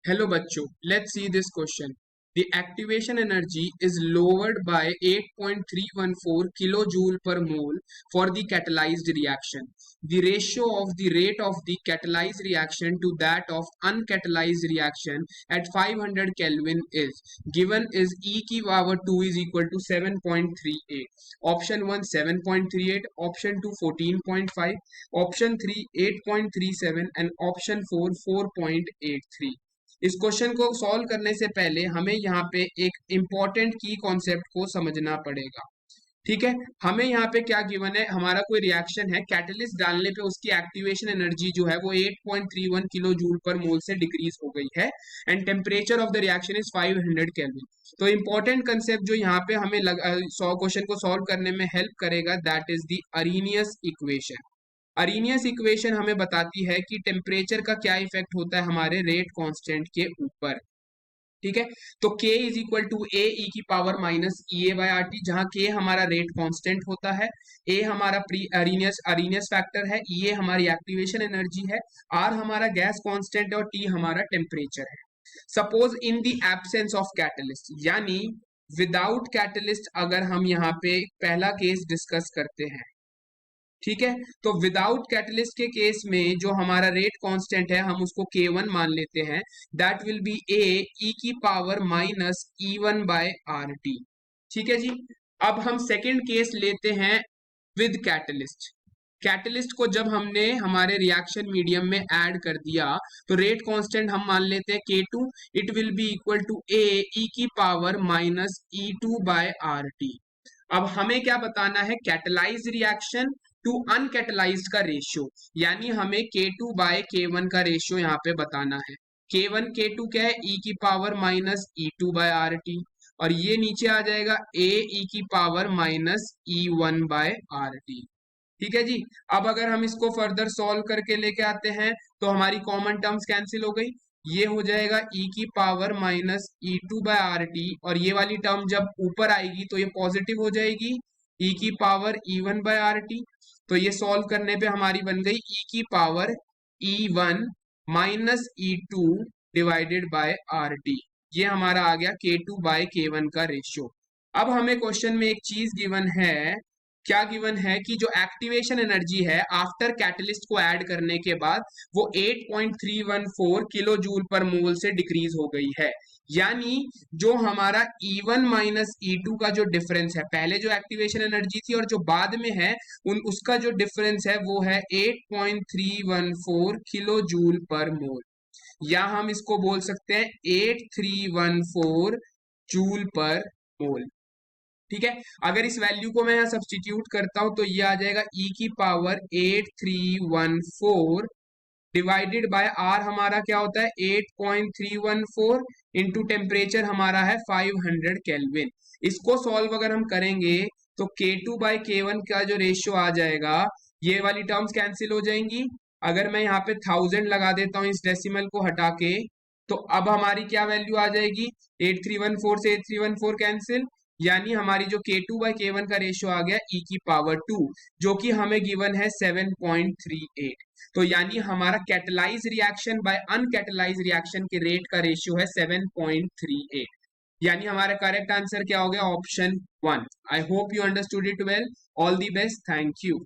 Hello बच्चों, let's see this question. The activation energy is lowered by 8.314 kilojoule per mole for the catalyzed reaction. The ratio of the rate of the catalyzed reaction to that of uncatalyzed reaction at 500 Kelvin is given is e की power 2 is equal to 7.38. Option 1 7.38, option 2 14.5, option 3 8.37 and option 4 4.83. इस question को solve करने से पहले हमें यहाँ पे एक इम्पॉर्टेंट की कॉन्सेप्ट को समझना पड़ेगा। ठीक है, हमें यहाँ पे क्या गिवन है, हमारा कोई रिएक्शन है, कैटलिस्ट डालने पे उसकी एक्टिवेशन एनर्जी जो है वो 8.31 किलो जूल पर मोल से डिक्रीज हो गई है and temperature of the reaction is 500 kelvin. तो इंपॉर्टेंट कंसेप्ट जो यहाँ पे हमें क्वेश्चन को सॉल्व करने में हेल्प करेगा that is the Arrhenius equation. Arrhenius equation हमें बताती है कि टेम्परेचर का क्या इफेक्ट होता है हमारे रेट कांस्टेंट के ऊपर। ठीक है, तो K is equal to A ई की power minus E A by R T, जहां K हमारा रेट कांस्टेंट होता है, A हमारा प्री अरेनियस फैक्टर है, E ए हमारी एक्टिवेशन एनर्जी है, R हमारा गैस कांस्टेंट है और T हमारा टेम्परेचर है। Suppose in the absence of catalyst, यानी विदाउट कैटलिस्ट अगर हम यहाँ पे पहला केस डिस्कस करते हैं, ठीक है, तो विदाउट कैटलिस्ट के केस में जो हमारा रेट कांस्टेंट है हम उसको K1 मान लेते हैं, दैट विल बी ए ई की power minus E1 by R T. ठीक है जी, अब हम सेकेंड केस लेते हैं विद कैटलिस्ट। कैटलिस्ट को जब हमने हमारे रिएक्शन मीडियम में ऐड कर दिया तो रेट कांस्टेंट हम मान लेते हैं K2, it will be equal to A ई की power minus E2 by R T. अब हमें क्या बताना है, कैटलाइज रिएक्शन टू अनकैटलाइज्ड का रेशियो, यानी हमें K2 बाय K1 का रेशियो यहाँ पे बताना है। K1 K2 क्या है, e की power minus E2 by R T, और ये नीचे आ जाएगा a e की power minus E1 by R T. ठीक है जी, अब अगर हम इसको फर्दर सॉल्व करके लेके आते हैं तो हमारी कॉमन टर्म्स कैंसिल हो गई, ये हो जाएगा e की power minus E2 by R T, और ये वाली टर्म जब ऊपर आएगी तो ये पॉजिटिव हो जाएगी, e की power E1 by R T. तो ये सॉल्व करने पे हमारी बन गई e की power E1 minus E2 divided by R T. ये हमारा आ गया K2 बाय K1 का रेशियो। अब हमें क्वेश्चन में एक चीज गिवन है, क्या गिवन है कि जो एक्टिवेशन एनर्जी है आफ्टर कैटलिस्ट को ऐड करने के बाद वो 8.314 किलो जूल पर मोल से डिक्रीज हो गई है, यानी जो हमारा E1 माइनस E2 का जो डिफरेंस है, पहले जो एक्टिवेशन एनर्जी थी और जो बाद में है उसका जो डिफरेंस है वो है 8.314 किलो जूल पर मोल, या हम इसको बोल सकते हैं 8314 जूल पर मोल। ठीक है, अगर इस वैल्यू को मैं यहाँ सब्सटीट्यूट करता हूं तो ये आ जाएगा e की पावर 8314 डिवाइडेड बाय आर हमारा क्या होता है 8.314 इंटू टेम्परेचर हमारा है 500 केल्विन। इसको सॉल्व अगर हम करेंगे तो K2 बाय K1 का जो रेशियो आ जाएगा, ये वाली टर्म्स कैंसिल हो जाएंगी। अगर मैं यहाँ पे 1000 लगा देता हूँ इस डेसिमल को हटा के, तो अब हमारी क्या वैल्यू आ जाएगी, 8314 से 8314 कैंसिल, यानी हमारी जो K2 बाय K1 का रेशियो आ गया e की पावर 2, जो कि हमें गिवन है 7.38। तो यानी हमारा कैटलाइज रिएक्शन बाय अनकैटलाइज रिएक्शन के रेट का रेशियो है 7.38, यानी हमारा करेक्ट आंसर क्या हो गया, option 1। I hope you understood it well. All the best, thank you.